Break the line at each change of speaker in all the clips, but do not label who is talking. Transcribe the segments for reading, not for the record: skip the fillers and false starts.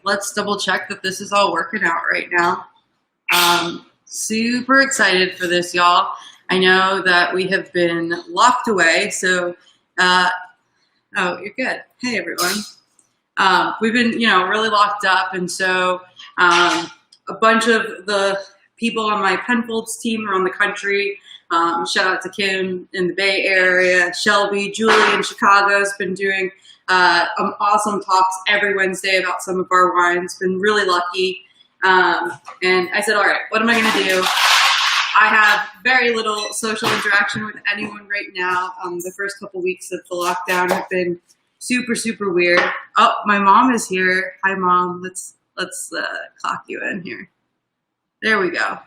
Let's double check that this is all working out right now. Super excited for this, y'all. I know that we have been locked away, so, oh, you're good. Hey, everyone. We've been, really locked up, and so a bunch of the people on my Penfolds team around the country, shout out to Kim in the Bay Area, Shelby, Julie in Chicago has been doing awesome talks every Wednesday about some of our wines. Been really lucky. And I said, all right, what am I going to do? I have very little social interaction with anyone right now. The first couple weeks of the lockdown have been super, super weird. Oh, my mom is here. Hi, Mom. Let's clock you in here. There we go.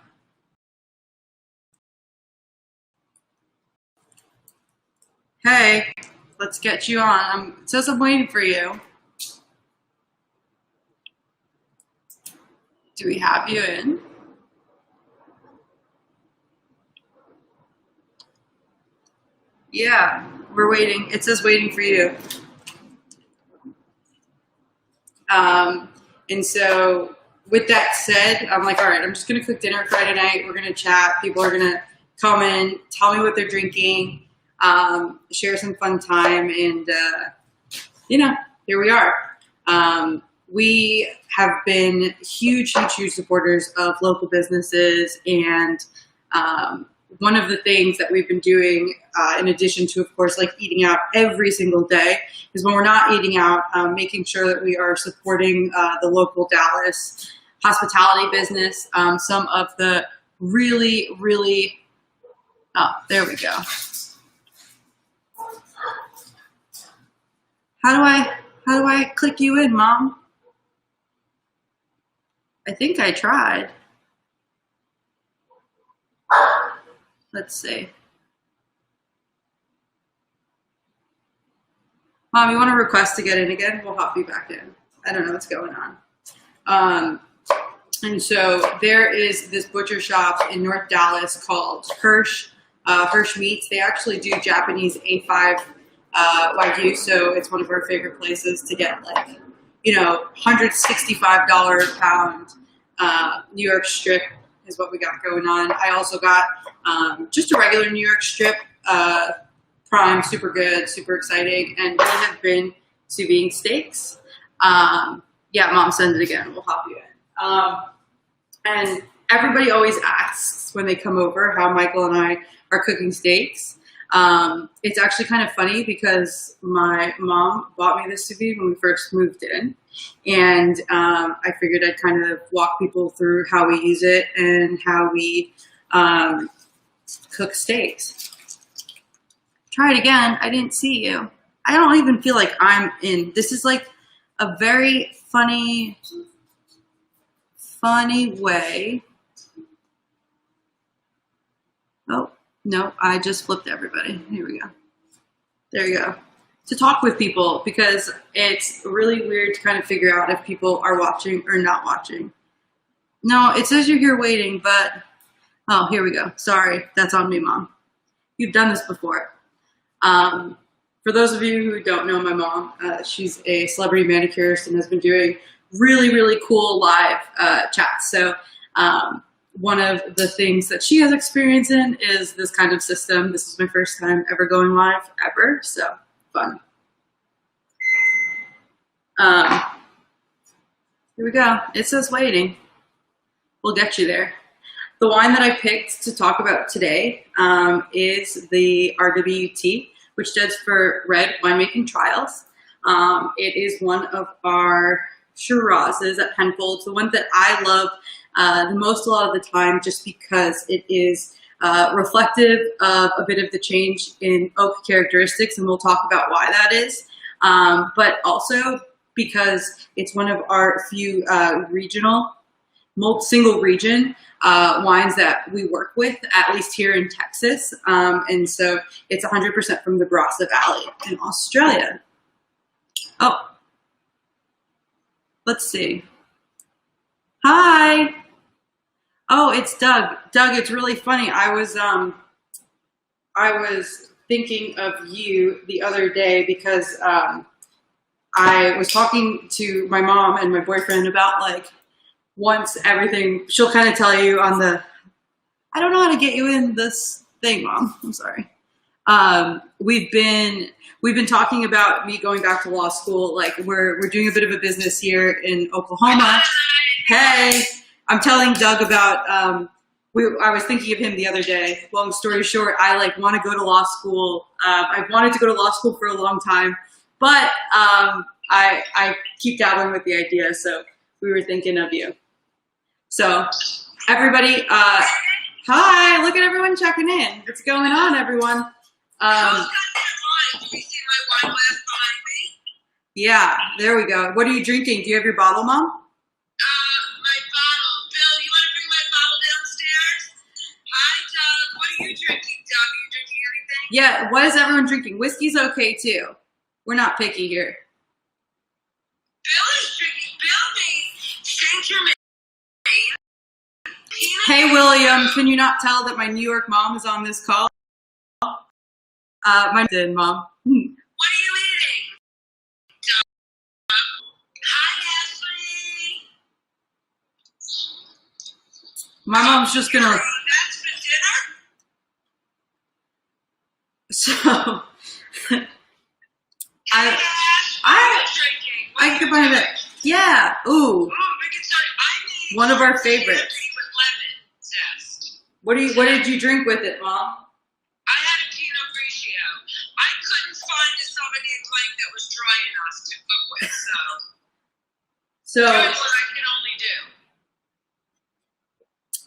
Hey, let's get you on. It says I'm waiting for you. Do we have you in? Yeah, we're waiting. It says waiting for you. And so with that said, I'm like, all right, I'm just going to cook dinner Friday night. We're going to chat. People are going to come in, tell me what they're drinking, share some fun time. And, here we are. We have been huge supporters of local businesses. And one of the things that we've been doing, in addition to, of course, like eating out every single day, is when we're not eating out, making sure that we are supporting the local Dallas hospitality business. Some of the really, really, oh, there we go. How do I click you in, Mom? I think I tried. Let's see. Mom, you want to request to get in again? We'll hop you back in. I don't know what's going on. And so there is this butcher shop in North Dallas called Hirsch Meats. They actually do Japanese A5 Wagyu, so it's one of our favorite places to get $165 a pound New York strip is what we got going on. I also got just a regular New York strip prime, super good, super exciting, and we have been to being steaks. Yeah, Mom, send it again. We'll hop you in. And everybody always asks when they come over how Michael and I are cooking steaks. It's actually kind of funny because my mom bought me this sous vide when we first moved in. And I figured I'd kind of walk people through how we use it and how we cook steaks. Try it again. I didn't see you. I don't even feel like I'm in. This is like a very funny way. Oh, no, I just flipped everybody. Here we go. There you go. To talk with people, because it's really weird to kind of figure out if people are watching or not watching. No, it says you're here waiting, but, oh, here we go. Sorry, that's on me, Mom. You've done this before. For those of you who don't know my mom, she's a celebrity manicurist and has been doing really, really cool live chats. So one of the things that she has experience in is this kind of system. This is my first time ever going live, ever, so fun. Here we go. It says waiting. We'll get you there. The wine that I picked to talk about today is the RWT, which stands for Red Winemaking Trials. It is one of our Shirazes at Penfolds, the one that I love the most a lot of the time, just because it is reflective of a bit of the change in oak characteristics, and we'll talk about why that is. But also because it's one of our few regional, single region wines that we work with, at least here in Texas. And so it's 100% from the Barossa Valley in Australia. Oh, let's see. Hi. Oh, it's Doug. Doug, it's really funny. I was thinking of you the other day because I was talking to my mom and my boyfriend about like once everything, she'll kind of tell you on the, I don't know how to get you in this thing, Mom. I'm sorry. We've been talking about me going back to law school. Like we're doing a bit of a business here in Oklahoma. Hey, I'm telling Doug about, I was thinking of him the other day. Long story short, I like want to go to law school. I've wanted to go to law school for a long time, but I keep dabbling with the idea. So we were thinking of you. So everybody, hi, look at everyone checking in. What's going on, everyone? Yeah, there we go. What are you drinking? Do you have your bottle, Mom?
My bottle. Bill, you want to bring my bottle downstairs? Hi, Doug. What are you drinking, Doug? Are you drinking anything?
Yeah, what is everyone drinking? Whiskey's okay, too. We're not picky here.
Bill is drinking. Bill made Saint Germain.
Hey, William, can you not tell that my New York mom is on this call? My did, Mom.
What are you eating? Doug. Hi, Ashley.
My mom's just gonna.
That's for dinner?
So,
Hey, Ash, what are you drinking? What
I
are
could
you
find
doing?
it. Yeah, ooh,
Oh, we can start. I made
one of our favorites.
with lemon zest.
What did you drink with it, Mom?
I had a Pinot Grigio. I couldn't find a Sauvignon Blanc that was dry enough to cook with, so
So,
that's what I can only do.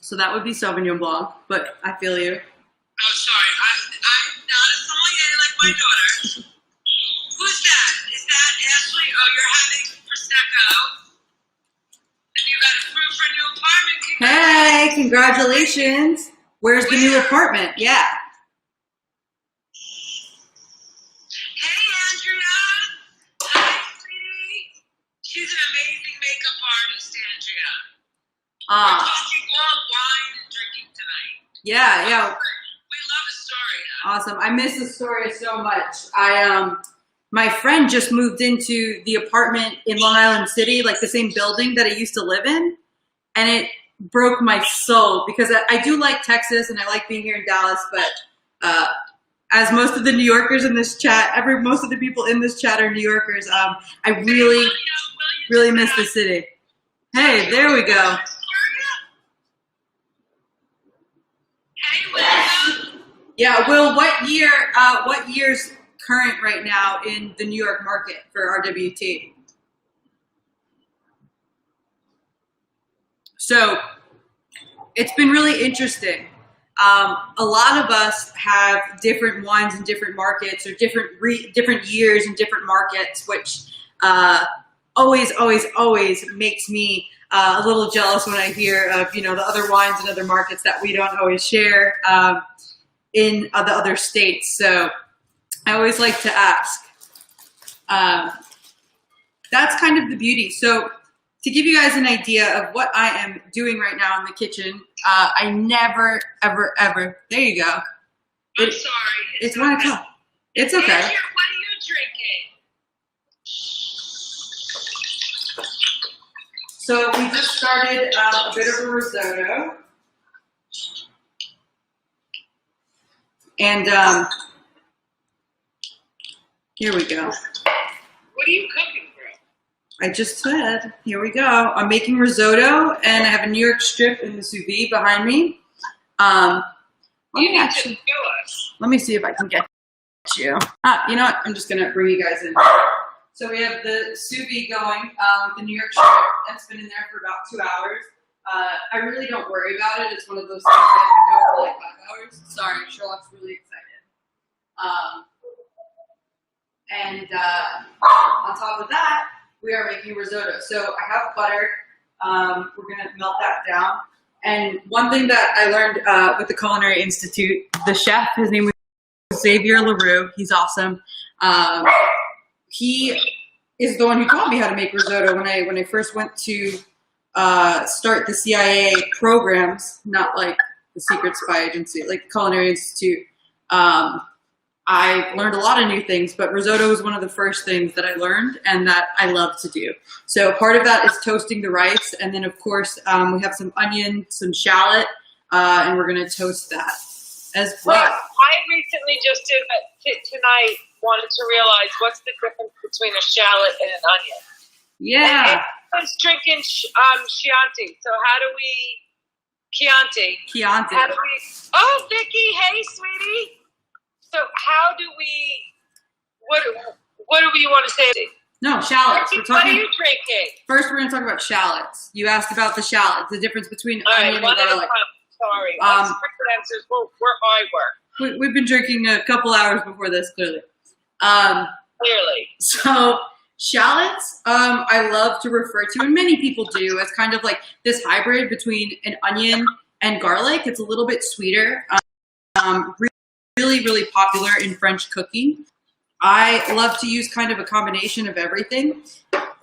so that would be Sauvignon Blanc, but I feel you.
Oh, sorry. I'm not a sommelier like my daughter. Who's that? Is that Ashley? Oh, you're having Prosecco. And you got approved for a new apartment.
Hey, congratulations. Where's the new apartment? Yeah.
Hey, Andrea. Hi, sweetie. She's an amazing makeup artist, Andrea. We're talking all wine and drinking tonight.
Yeah.
We love Astoria.
Awesome. I miss Astoria so much. My friend just moved into the apartment in Long Island City, like the same building that I used to live in. And it broke my soul because I do like Texas and I like being here in Dallas, but as most of the New Yorkers in this chat, most of the people in this chat are New Yorkers. I really miss the city. Hey, there we go.
Hey, William.
Yeah, Will, what year's current right now in the New York market for RWT? So it's been really interesting. A lot of us have different wines in different markets or different years in different markets, which always makes me a little jealous when I hear of the other wines in other markets that we don't always share in the other states. So I always like to ask. That's kind of the beauty. So to give you guys an idea of what I am doing right now in the kitchen, I never, ever, there you go.
I'm sorry.
It's 1 o'clock. It's okay.
Andrea, what are you drinking?
So we just started a bit of a risotto. And here we go.
What are you cooking, bro?
I just said, here we go. I'm making risotto, and I have a New York strip in the sous vide behind me. Let me see if I can get you. You know what? I'm just gonna bring you guys in. So we have the sous vide going with the New York strip that's been in there for about 2 hours. I really don't worry about it. It's one of those things that can go for like 5 hours. Sorry, Sherlock's really excited. On top of that, we are making risotto. So I have butter. We're gonna melt that down. And one thing that I learned with the Culinary Institute, the chef, his name was Xavier LaRue. He's awesome. He is the one who taught me how to make risotto when I first went to start the CIA programs, not like the secret spy agency, like the Culinary Institute. I learned a lot of new things, but risotto was one of the first things that I learned and that I love to do. So part of that is toasting the rice. And then, of course, we have some onion, some shallot, and we're going to toast that as well.
I recently just did tonight, wanted to realize what's the difference between a shallot and an onion.
Yeah.
I was drinking Chianti. So how do we... Chianti. How do we... Oh, Vicky, hey, sweetie. So how do we... What do we want to say?
No, shallots.
What are you drinking?
First, we're going to talk about shallots. You asked about the shallots, the difference between onion and garlic.
Sorry. Quick answers. We're high work.
We've been drinking a couple hours before this, clearly.
Clearly.
So shallots, I love to refer to, and many people do, as kind of like this hybrid between an onion and garlic. It's a little bit sweeter. Really, really popular in French cooking. I love to use kind of a combination of everything.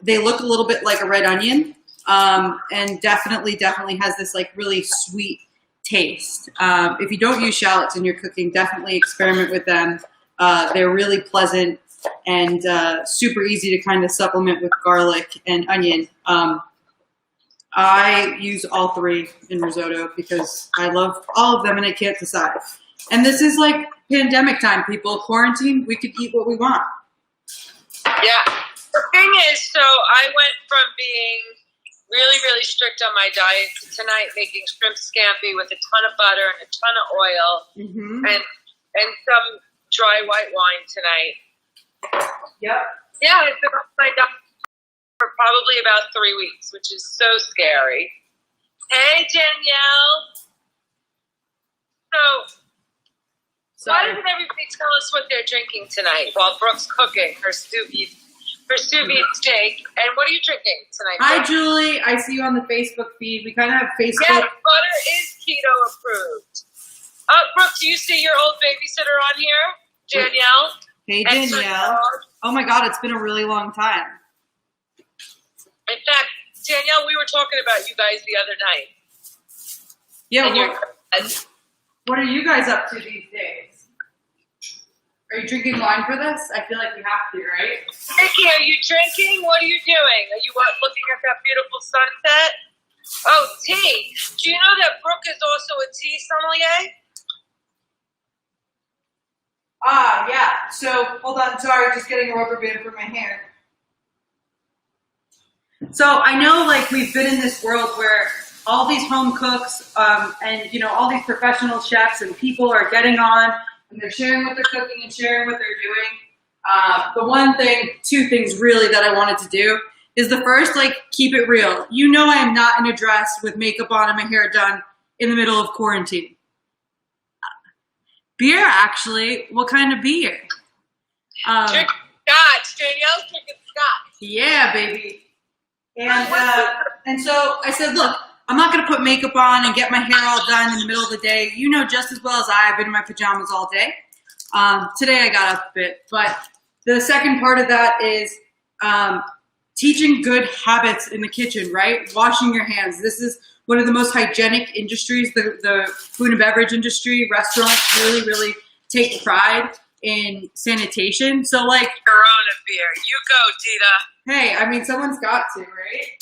They look a little bit like a red onion, and definitely has this like really sweet taste. If you don't use shallots in your cooking, definitely experiment with them. They're really pleasant and super easy to kind of supplement with garlic and onion. I use all three in risotto because I love all of them and I can't decide. And this is like pandemic time, people. Quarantine, we could eat what we want.
Yeah. The thing is, so I went from being really, really strict on my diet to tonight making shrimp scampi with a ton of butter and a ton of oil and some dry white wine tonight.
Yep.
Yeah, it's been on my diet for probably about 3 weeks, which is so scary. Hey, Danielle. So why doesn't everybody tell us what they're drinking tonight while Brooke's cooking her sous vide steak? And what are you drinking tonight?
Hi, Julie. I see you on the Facebook feed. We kind of have Facebook.
Yes, butter is keto approved. Brooke, do you see your old babysitter on here? Danielle?
Hey, Danielle. Oh, my God. It's been a really long time.
In fact, Danielle, we were talking about you guys the other night.
Yeah, what are you guys up to these days? Are you drinking wine for this? I feel like we have to, right?
Vicky, are you drinking? What are you doing? Are you looking at that beautiful sunset? Oh, tea. Do you know that Brooke is also a tea sommelier?
Yeah. So, hold on. Sorry, just getting a rubber band for my hair. So, I know, like, we've been in this world where all these home cooks and, you know, all these professional chefs and people are getting on and they're sharing what they're cooking and sharing what they're doing. Two things really that I wanted to do is the first, like, keep it real. You know, I am not in a dress with makeup on and my hair done in the middle of quarantine. Beer, actually. What kind of beer?
Drink scotch. Danielle's drinking scotch.
Yeah, baby. And so I said, look, I'm not going to put makeup on and get my hair all done in the middle of the day. You know just as well as I've been in my pajamas all day. Today I got up a bit. But the second part of that is teaching good habits in the kitchen, right? Washing your hands. This is one of the most hygienic industries, the food and beverage industry. Restaurants really, really take pride in sanitation. So, like,
Corona beer. You go, Tita.
Hey, I mean, someone's got to, right?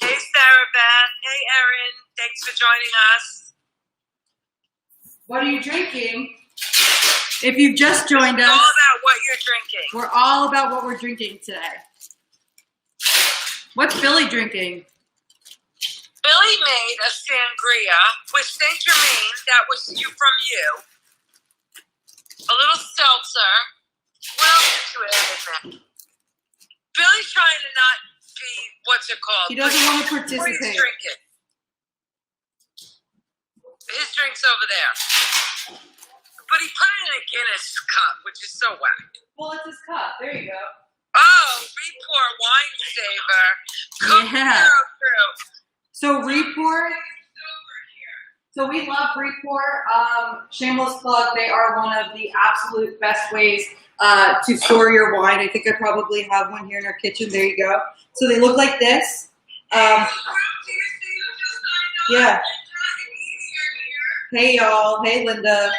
Hey, Sarah Beth. Hey, Erin. Thanks for joining us.
What are you drinking? If you've just joined us,
all about what you're drinking.
We're all about what we're drinking today. What's Billy drinking?
Billy made a sangria with Saint Germain. That was from you. A little seltzer. What else did you add in there? Billy's trying to not be, what's it called?
He doesn't want to participate.
What he's drinking. His drink's over there. But he put it in a Guinness cup, which is so whack.
Well, it's his cup. There you go.
Oh, Repour Wine Saver.
Yeah.
Crew.
So Repour. So we love Repour. Shameless plug. They are one of the absolute best ways to store your wine. I think I probably have one here in our kitchen. There you go. So they look like this. Yeah. Hey y'all. Hey Linda.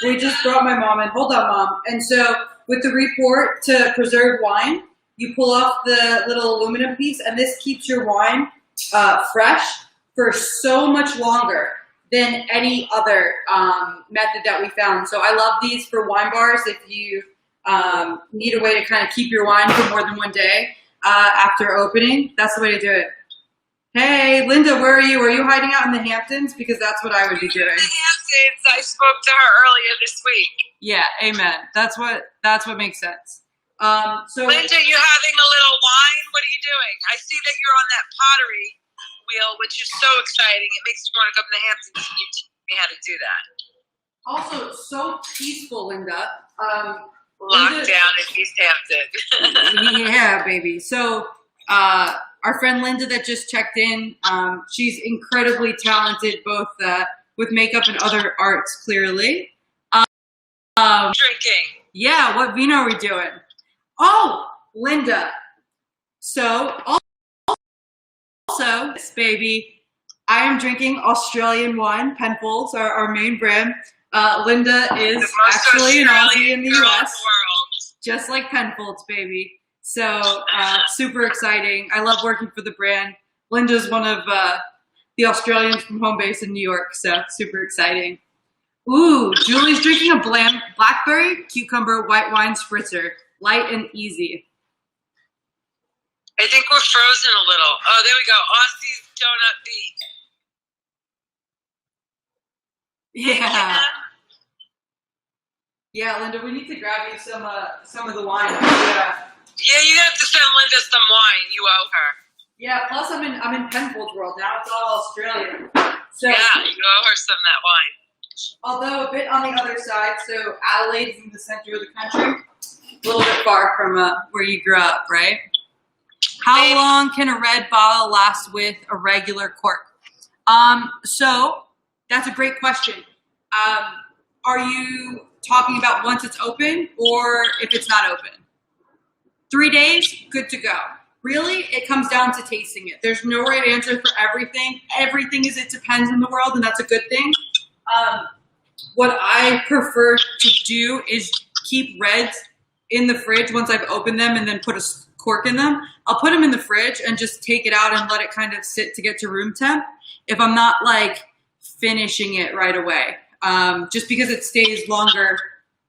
We just brought my mom in. Hold on, Mom. And so with the report to preserve wine, you pull off the little aluminum piece, and this keeps your wine fresh for so much longer than any other method that we found. So I love these for wine bars if you need a way to kind of keep your wine for more than one day after opening. That's the way to do it. Hey, Linda, where are you? Are you hiding out in the Hamptons? Because that's what I would be doing.
The Hamptons, I spoke to her earlier this week.
Yeah, amen. That's what makes sense. So
Linda, you having a little wine? What are you doing? I see that you're on that pottery wheel, which is so exciting. It makes me want to come to the Hamptons and you teach me how to do that.
Also, so peaceful, Linda.
Lockdown in East Hampton.
Yeah, baby. So our friend Linda that just checked in, she's incredibly talented both with makeup and other arts, clearly.
Drinking.
Yeah, what vino are we doing? Oh, Linda. So also, baby, I am drinking Australian wine, Penfolds, our main brand. Linda is actually an Aussie in the US, just like Penfolds, baby. So super exciting. I love working for the brand. Linda's one of the Australians from home base in New York, so super exciting. Ooh, Julie's drinking a blackberry cucumber white wine spritzer, light and easy.
I think we're frozen a little. Oh, there we go. Aussie's Donut Beat.
Yeah. Yeah, Linda, we need to grab you some of the wine.
Yeah, you have to send Linda some wine. You owe her.
Yeah, plus I'm in Penfolds world now. It's all Australian. So
yeah, you owe her some of that wine.
Although a bit on the other side, so Adelaide's in the center of the country, a little bit far from where you grew up, right? How long can a red bottle last with a regular cork? So that's a great question. Are you talking about once it's open or if it's not open? 3 days, good to go. Really, it comes down to tasting it. There's no right answer for everything. Everything is it depends in the world, and that's a good thing. What I prefer to do is keep reds in the fridge once I've opened them and then put a cork in them. I'll put them in the fridge and just take it out and let it kind of sit to get to room temp if I'm not like finishing it right away. Just because it stays longer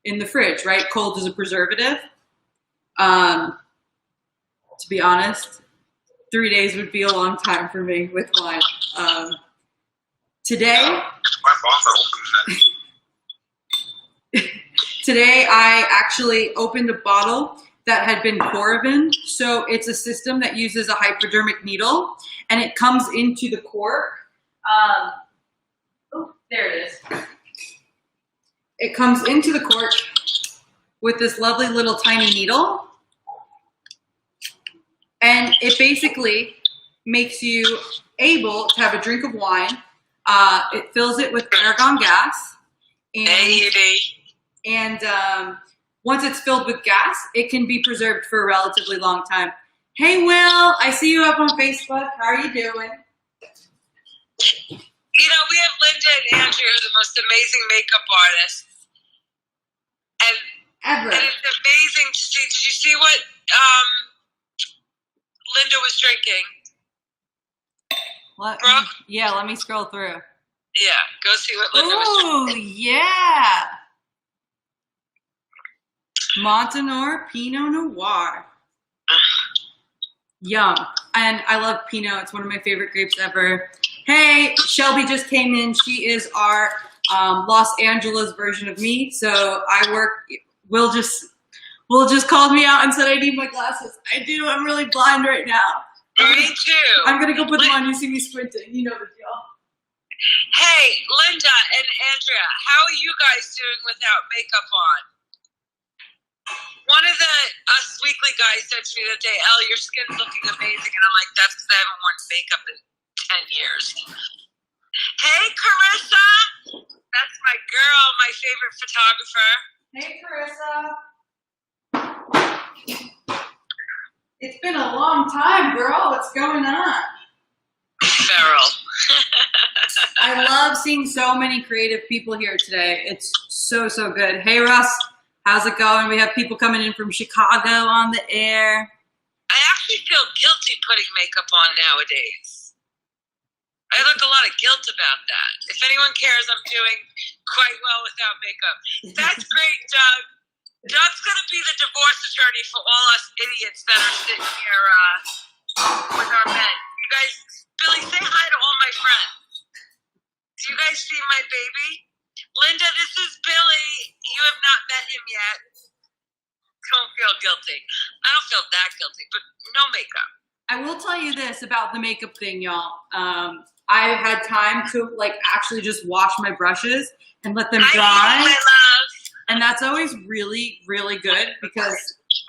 in the fridge, right? Cold is a preservative. To be honest, 3 days would be a long time for me with wine. Today I actually opened a bottle that had been Coravin. So it's a system that uses a hypodermic needle and it comes into the cork. Oh, there it is. It comes into the cork with this lovely little tiny needle. And it basically makes you able to have a drink of wine. It fills it with argon gas. And once it's filled with gas, it can be preserved for a relatively long time. Hey, Will, I see you up on Facebook. How are you doing?
You know, we have Linda and Andrea, the most amazing makeup artists. And it's amazing to see. Did you see what Linda was drinking? Brooke?
Yeah, let me scroll through.
Yeah, go see what Linda was drinking.
Oh, yeah. Montanor Pinot Noir. Yum. And I love Pinot. It's one of my favorite grapes ever. Hey, Shelby just came in. She is our Los Angeles version of me. So I work, Will just called me out and said I need my glasses. I do. I'm really blind right now.
Me too.
I'm going to go put them on. You see me squinting. You know the deal.
Hey, Linda and Andrea, how are you guys doing without makeup on? One of the Us Weekly guys said to me the other day, Elle, your skin's looking amazing. And I'm like, that's because I haven't worn makeup in 10 years. Hey, Carissa. That's my girl, my favorite photographer.
Hey, Carissa. It's been a long time, girl. What's going on?
Feral.
I love seeing so many creative people here today. It's So good. Hey, Russ, how's it going? We have people coming in from Chicago on the air.
I actually feel guilty putting makeup on nowadays. I look a lot of guilt about that. If anyone cares, I'm doing quite well without makeup. That's great, Doug. Doug's going to be the divorce attorney for all us idiots that are sitting here with our men. You guys, Billy, say hi to all my friends. Do you guys see my baby? Linda, this is Billy. You have not met him yet. Don't feel guilty. I don't feel that guilty, but no makeup.
I will tell you this about the makeup thing, y'all. I had time to actually just wash my brushes and let them dry.
My love.
And that's always really, really good because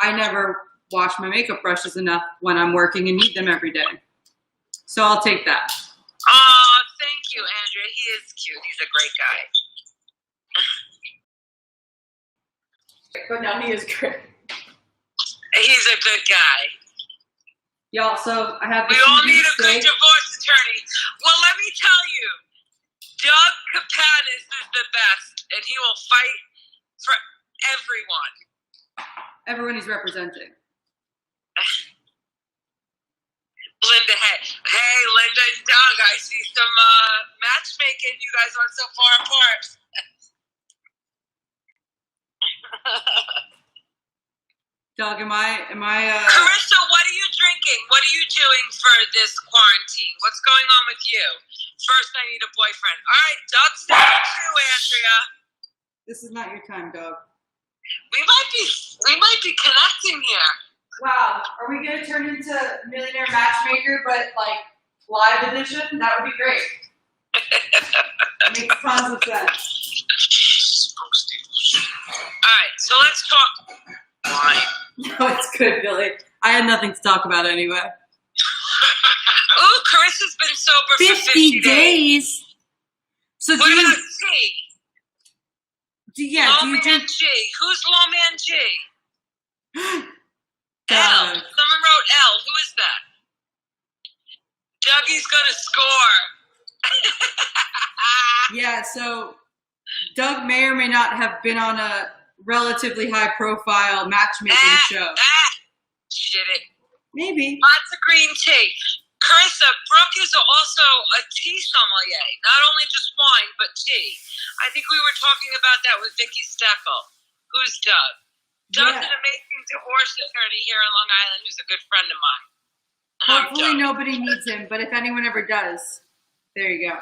I never wash my makeup brushes enough when I'm working and need them every day. So I'll take that.
Oh, thank you, Andrea. He is cute. He's a great guy.
But no, he is great.
He's a good guy.
Y'all, so I have
We all need a good divorce attorney. Well, let me tell you, Doug Kapanis is the best, and he will fight for everyone.
Everyone he's representing.
Linda, hey, Linda and Doug, I see some matchmaking. You guys aren't so far apart.
Doug, am I
Carissa, what are you drinking? What are you doing for this quarantine? What's going on with you? First, I need a boyfriend. All right, Doug's down too, Andrea.
This is not your time, Doug.
We might be connecting here.
Wow, are we gonna turn into Millionaire Matchmaker, but live edition? That would be great. Makes tons of sense.
All right, so let's talk wine.
No, it's good, Billy. I had nothing to talk about anyway.
Ooh, Carissa's been sober for 50 days.
So
what about G?
Low
Man G. Who's Low Man G? L. Someone wrote L. Who is that? Dougie's gonna score.
Yeah, so Doug may or may not have been on a relatively high-profile matchmaking show.
Shit it.
Maybe.
Lots of green tea. Carissa, Brooke is also a tea sommelier. Not only just wine, but tea. I think we were talking about that with Vicky Steckel. Who's Doug? Doug's an amazing divorce attorney here in Long Island who's a good friend of mine.
Hopefully nobody needs him, but if anyone ever does, there you go.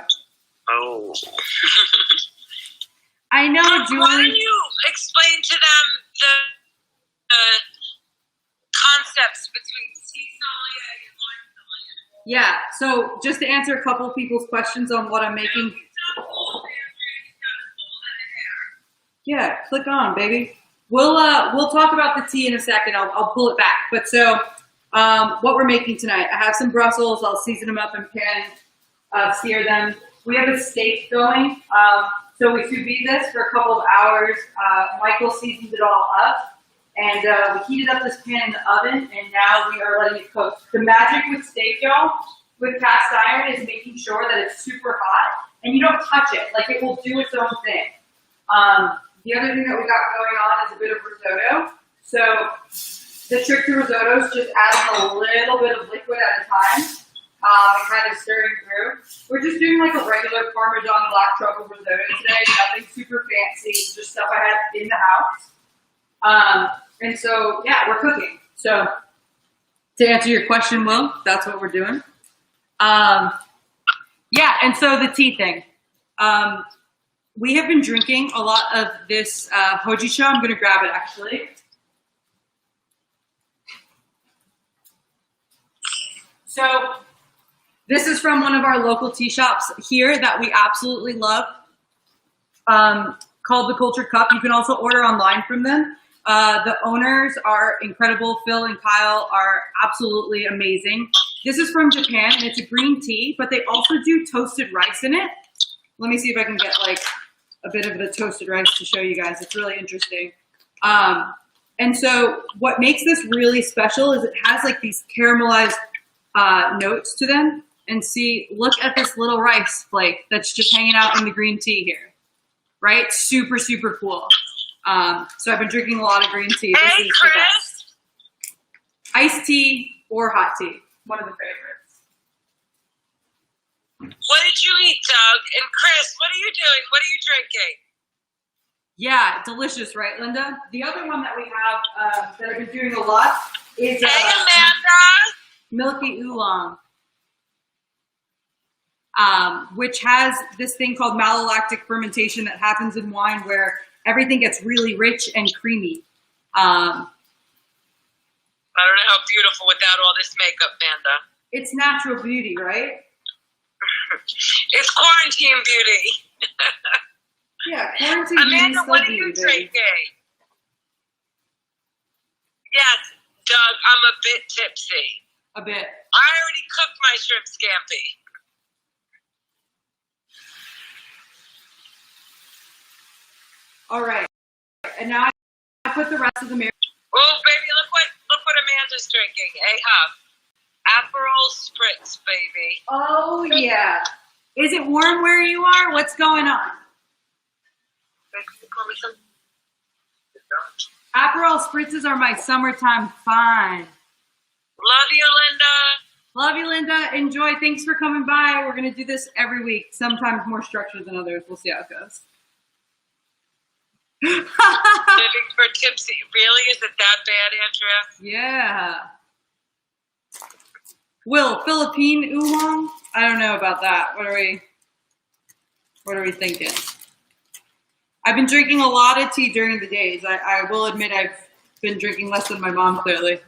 Oh.
I know, Julie.
Why don't you explain to them the concepts between tea sommelier and wine sommelier?
Yeah, so just to answer a couple of people's questions on what I'm making. Yeah, click on, baby. We'll talk about the tea in a second. I'll pull it back. But so what we're making tonight, I have some Brussels. I'll season them up and sear them. We have a steak going. So we sous vide this for a couple of hours. Michael seasoned it all up. And we heated up this pan in the oven, and now we are letting it cook. The magic with steak, y'all, with cast iron is making sure that it's super hot, and you don't touch it. It will do its own thing. The other thing that we got going on is a bit of risotto. So the trick to risotto is just adding a little bit of liquid at a time and kind of stirring through. We're just doing a regular Parmesan black truffle risotto today. Nothing super fancy, just stuff I had in the house. And so, yeah, we're cooking. So to answer your question, Will, that's what we're doing. Yeah, and so the tea thing. We have been drinking a lot of this hojicha. I'm going to grab it, actually. So this is from one of our local tea shops here that we absolutely love, called The Cultured Cup. You can also order online from them. The owners are incredible. Phil and Kyle are absolutely amazing. This is from Japan, and it's a green tea, but they also do toasted rice in it. Let me see if I can get a bit of the toasted rice to show you guys. It's really interesting. And so what makes this really special is it has these caramelized notes to them. And see, look at this little rice flake that's just hanging out in the green tea here, right? Super, super cool. So I've been drinking a lot of green tea. This
Hey,
is the
Chris.
best. Iced tea or hot tea. One of the favorites.
What did you eat, Doug? And Chris, what are you doing? What are you drinking?
Yeah, delicious, right, Linda? The other one that we have that I've been doing a lot is
Hey, Amanda.
Milky Oolong, which has this thing called malolactic fermentation that happens in wine where everything gets really rich and creamy.
I don't know how beautiful without all this makeup, Amanda.
It's natural beauty, right?
It's quarantine beauty.
Yeah, quarantine
Amanda,
beauty
what are
still
you
beauty, baby.
drinking? Yes, Doug, I'm a bit tipsy.
A bit.
I already cooked my shrimp scampi.
All right. And now I put the rest of the
Oh, baby, look what Amanda's drinking. A huff. Aperol Spritz, baby.
Oh, yeah. Is it warm where you are? What's going on? Aperol Spritzes are my summertime fine.
Love you, Linda.
Love you, Linda. Enjoy. Thanks for coming by. We're going to do this every week, sometimes more structured than others. We'll see how it goes.
Living for tipsy. Really? Is it that bad, Andrea?
Yeah. Will, Philippine oolong? I don't know about that. What are we thinking? I've been drinking a lot of tea during the days. I will admit I've been drinking less than my mom, clearly.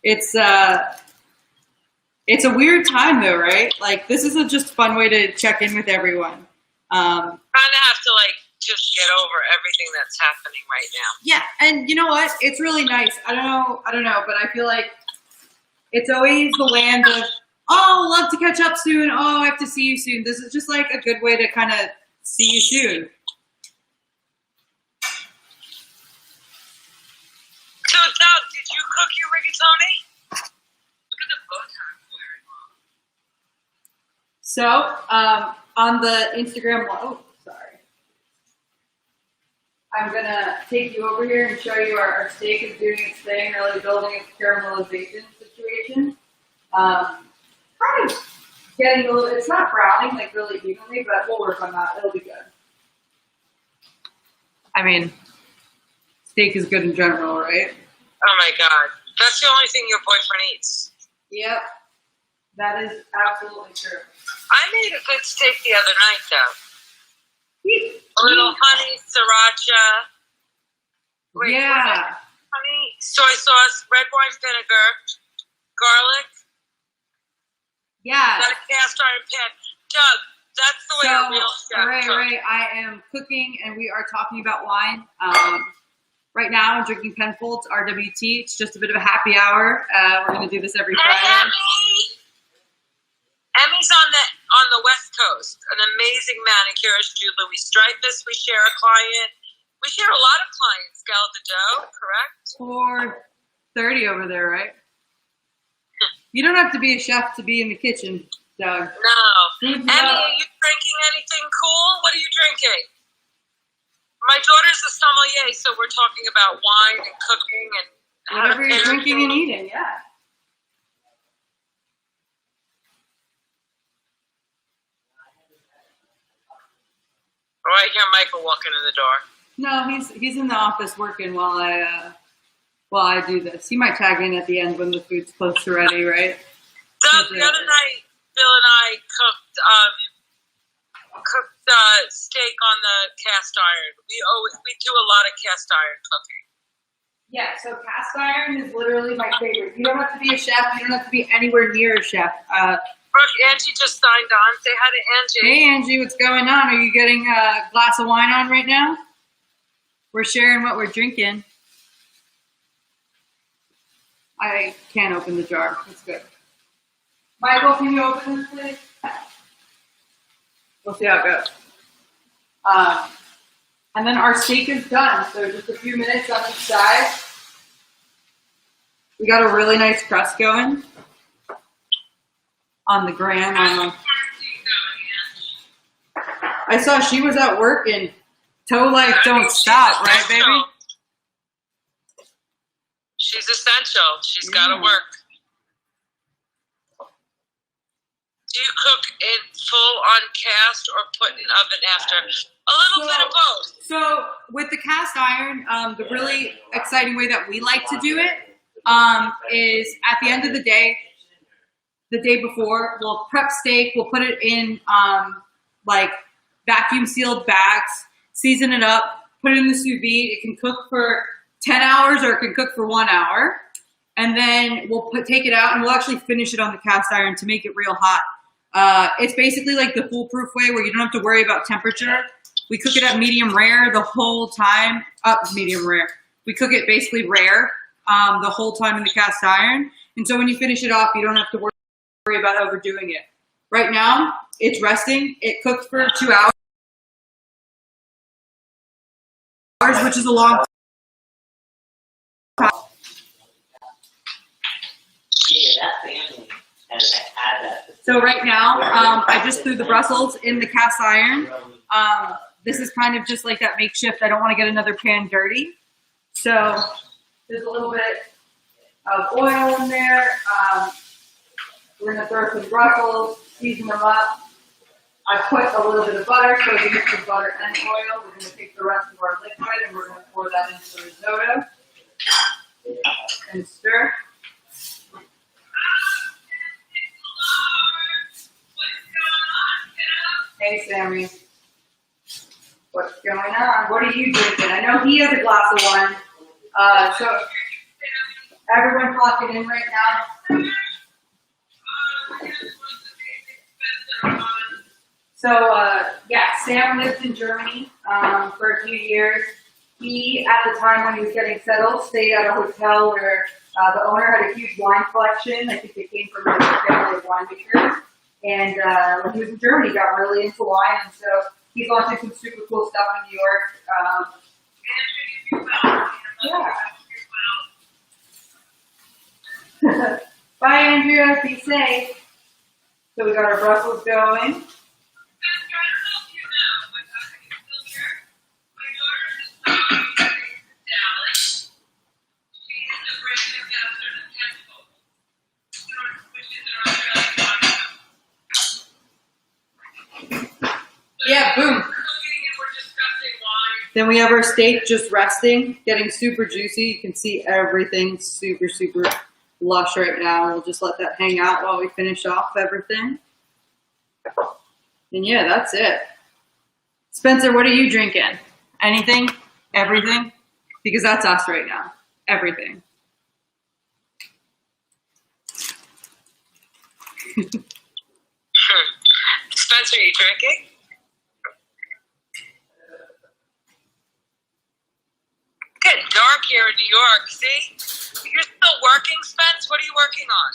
It's a weird time though, right? Like this is a just fun way to check in with everyone.
Kind of have to just get over everything that's happening right now.
Yeah, and you know what? It's really nice. I don't know, but I feel like it's always the land of, oh, love to catch up soon. Oh, I have to see you soon. This is just like a good way to kind of see you soon.
So, Doug, did you cook your rigatoni? Look at the bow tie I'm wearing.
So, on the Instagram, oh, sorry. I'm going to take you over here and show you our steak is doing its thing, really building its caramelization situation. Kind of getting a little, it's not browning like really evenly, but we'll work on that. It'll be good. I mean, steak is good in general, right?
Oh my God. That's the only thing your boyfriend eats.
Yep. That is absolutely true.
I made a good steak the other night, though. A little honey, sriracha. Wait,
yeah.
Honey, soy sauce, red wine vinegar, garlic.
Yeah.
Got a cast iron pan. Doug, that's the way a real chef cooks.
Ray, I am cooking and we are talking about wine. Right now I'm drinking Penfolds RWT. It's just a bit of a happy hour. We're going to do this every Friday.
Emmy! Emmy's on the West Coast. An amazing manicurist, Louis Stripes. We share a client. We share a lot of clients. Gal Gadot, correct?
4:30 over there, right? You don't have to be a chef to be in the kitchen, Doug.
No. Emmy, are you drinking anything cool? What are you drinking? My daughter's a sommelier, so we're talking about wine and cooking and
whatever you're drinking and eating, yeah.
Oh, I hear Michael walking in the door.
No, he's in the office working while I do this. He might tag in at the end when the food's close to ready, right?
Doug, the other night, Bill and I cooked steak on the cast iron. We do a lot of cast iron cooking.
Yeah, so cast iron is literally my favorite. You don't have to be a chef. You don't have to be anywhere near a chef.
Brooke, Angie just signed on. Say hi to Angie.
Hey, Angie, what's going on? Are you getting a glass of wine on right now? We're sharing what we're drinking. I can't open the jar. That's good. Michael, can you open this, please? We'll see how it goes. And then our steak is done. So just a few minutes on each side. We got a really nice crust going. on the gram.
How's the quarantine going, Ange?
I saw she was at work and toe life
I mean,
don't stop,
she's
right, baby?
essential. She's essential. She's got to work. Do you cook in full on cast or put in oven after? A little bit of both.
So with the cast iron, the really exciting way that we like to do it is at the end of the day before, we'll prep steak, we'll put it in like vacuum sealed bags, season it up, put it in the sous vide. It can cook for 10 hours or it can cook for 1 hour. And then we'll take it out and we'll actually finish it on the cast iron to make it real hot. It's basically like the foolproof way where you don't have to worry about temperature. We cook it at medium rare the whole time. Medium rare. We cook it basically rare the whole time in the cast iron. And so when you finish it off, you don't have to worry about overdoing it. Right now, it's resting. It cooked for 2 hours, which is a long time. So right now, I just threw the Brussels in the cast iron. This is kind of just like that makeshift. I don't want to get another pan dirty. So there's a little bit of oil in there. We're going to throw some Brussels, season them up. I put a little bit of butter, so we mix some butter and oil. We're going to take the rest of our liquid and we're going to pour that into the risotto and stir. Hey, Sammy. What's going on? What are you drinking? I know he has a glass of wine. So everyone clocking in right now. So, yeah, Sam lived in Germany for a few years. He, at the time when he was getting settled, stayed at a hotel where the owner had a huge wine collection. I think they came from a family of winemakers. And when he was in Germany, he got really into wine, and so he's launching some super cool stuff in New York. Yeah. Bye, Andrea. Be safe. So we got our Brussels going. Yeah, boom. Then we have our steak just resting, getting super juicy. You can see everything super, super lush right now. We'll just let that hang out while we finish off everything. And yeah, that's it. Spencer, what are you drinking? Anything? Everything? Because that's us right now. Everything.
Spencer, are you drinking? Getting dark here in New York. See? You're still working, Spence? What are you working on?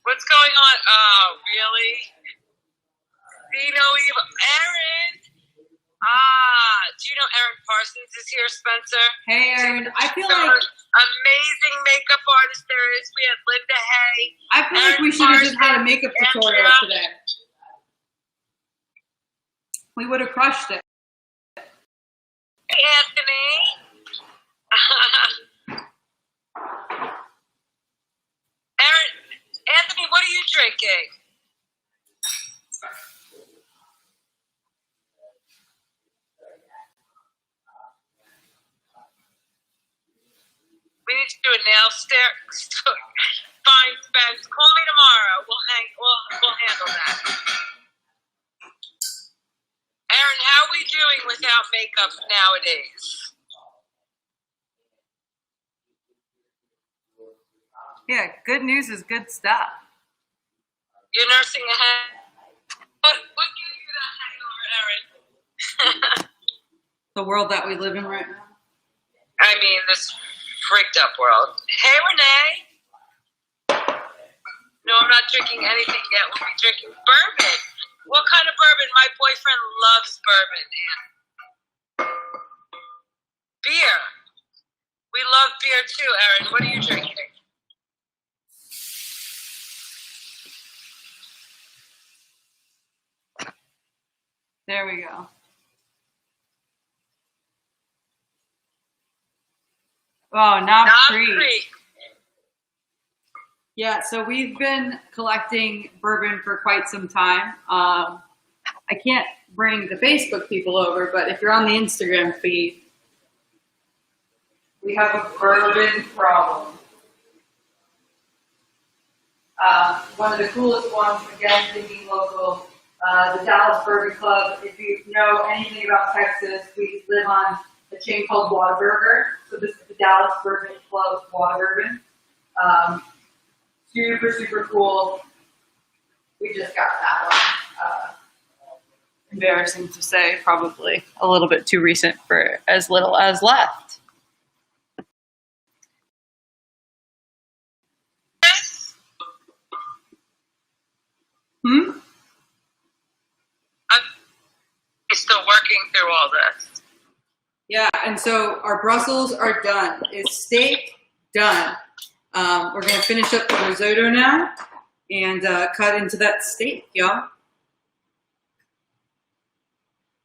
What's going on? Oh, really? See, no evil. Aaron! Do you know Erin Parsons is here, Spencer?
Hey, Erin. I feel
The
like
most amazing makeup artist there is. We had Linda Hay.
I feel like we should have just had a makeup tutorial
Angela.
today. We would have crushed it.
Hey, Anthony. Anthony, what are you drinking? We need to do a nail stare. Fine, Spence. Call me tomorrow. We'll handle that. Aaron, how are we doing without makeup nowadays?
Yeah, good news is good stuff.
You're nursing ahead. What gave you that hangover, Aaron?
The world that we live in right now.
I mean, this freaked up world. Hey, Renee. No, I'm not drinking anything yet. We'll be drinking bourbon. What kind of bourbon? My boyfriend loves bourbon, man. Beer. We love beer too, Erin. What are you drinking?
There we go. Oh, Knob Creek. Yeah, so we've been collecting bourbon for quite some time. I can't bring the Facebook people over, but if you're on the Instagram feed, we have a bourbon problem. One of the coolest ones, again, thinking local, the Dallas Bourbon Club. If you know anything about Texas, we live on a chain called Whataburger. So this is the Dallas Bourbon Club Whataburger. Super, super cool. We just got that one. Embarrassing to say, probably a little bit too recent for as little as left.
I'm still working through all this.
Yeah, and so our Brussels are done. Is steak done? We're going to finish up the risotto now and cut into that steak, y'all.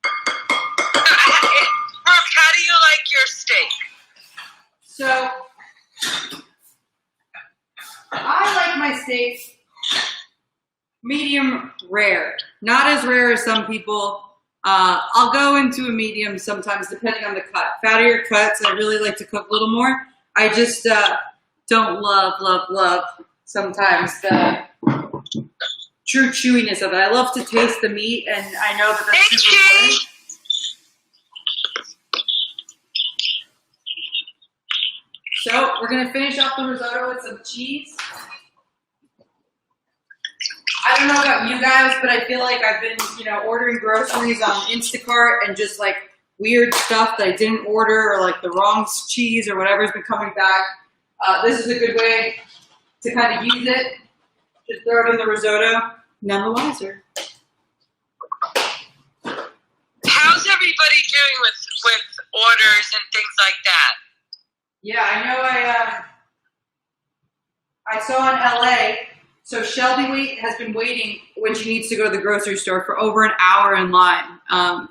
Brooke, how do you like your steak?
So, I like my steak medium rare. Not as rare as some people. I'll go into a medium sometimes depending on the cut. Fattier cuts, I really like to cook a little more. I just don't love sometimes the true chewiness of it. I love to taste the meat, and I know that that's super important. So we're gonna finish off the risotto with some cheese. I don't know about you guys, but I feel like I've been, ordering groceries on Instacart and just like weird stuff that I didn't order, or like the wrong cheese or whatever's been coming back. This is a good way to kind of use it. Just throw it in the risotto. None the wiser.
How's everybody doing with orders and things like that?
Yeah, I know. I saw in LA. So Shelby has been waiting when she needs to go to the grocery store for over an hour in line.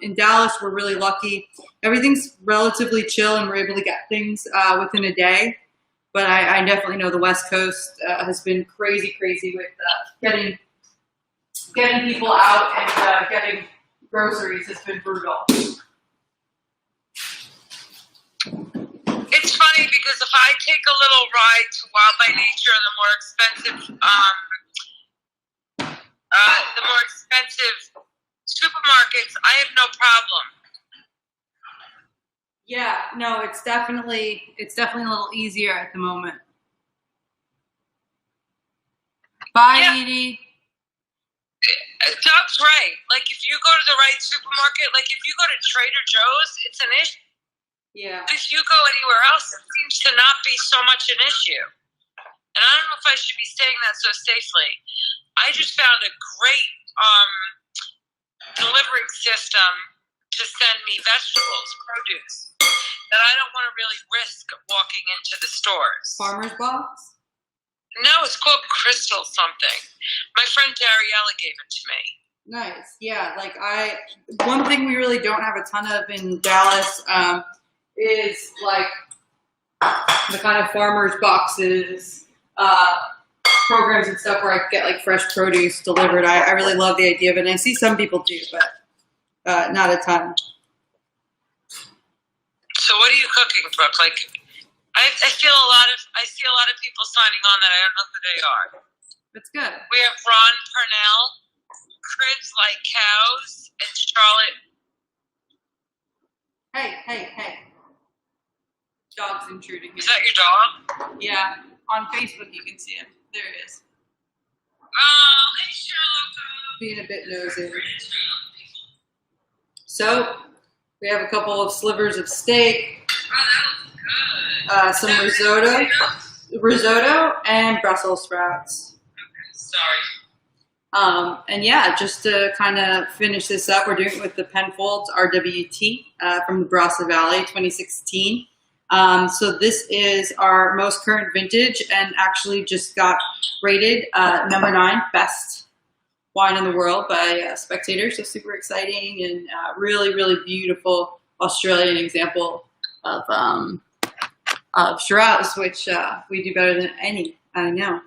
In Dallas, we're really lucky. Everything's relatively chill, and we're able to get things within a day. But I definitely know the West Coast has been crazy with getting people out and getting groceries has been brutal.
It's funny because if I take a little ride to Wild by Nature, the more expensive supermarkets, I have no problem.
Yeah, no, it's definitely a little easier at the moment. Bye,
Yeah.
Edie.
Doug's right. Like, if you go to the right supermarket, like if you go to Trader Joe's, it's an issue.
Yeah.
If you go anywhere else, it seems to not be so much an issue. And I don't know if I should be saying that so safely. I just found a great delivery system to send me vegetables, produce, that I don't want to really risk walking into the stores.
Farmer's Box?
No, it's called Crystal something. My friend Dariella gave it to me.
Nice. Yeah, one thing we really don't have a ton of in Dallas is like the kind of farmers boxes, programs and stuff where I get like fresh produce delivered. I really love the idea of it, and I see some people do, but not a ton.
So what are you cooking, Brooke? Like, I see a lot of people signing on that I don't know who they are.
That's good.
We have Ron Purnell, Cribs Like Cows, and Charlotte.
Hey. Dog's intruding.
Is that your dog?
Yeah. On Facebook you can see him. There it is.
Oh, hey Charlotte.
Being a bit nosy. So, we have a couple of slivers of steak.
Oh, that was good.
Some risotto and Brussels sprouts.
Okay, sorry.
And yeah, just to kind of finish this up, we're doing it with the Penfolds RWT from the Barossa Valley 2016. So this is our most current vintage and actually just got rated number 9 best wine in the world by Spectator. So super exciting and really, really beautiful Australian example of Shiraz, which we do better than any, I know.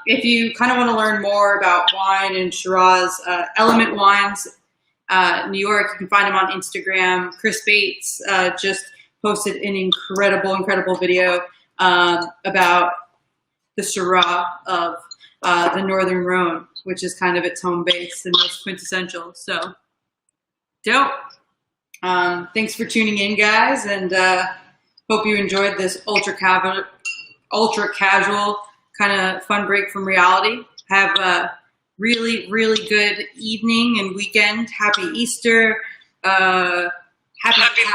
If you kind of want to learn more about wine and Shiraz, Element Wines, New York, you can find them on Instagram. Chris Bates just posted an incredible video about the Shiraz of the Northern Rhone, which is kind of its home base and most quintessential. So, dope. Thanks for tuning in, guys, and hope you enjoyed this ultra casual kind of fun break from reality. Have a really good evening and weekend. Happy Easter. Happy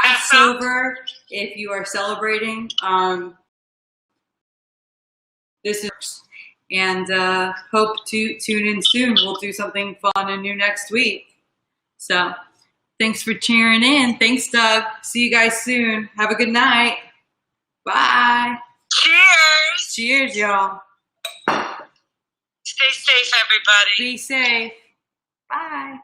Passover if you are celebrating. This is, and hope to tune in soon. We'll do something fun and new next week. So thanks for cheering in. Thanks, Doug. See you guys soon. Have a good night. Bye.
Cheers.
Cheers, y'all.
Stay safe, everybody.
Be safe. Bye.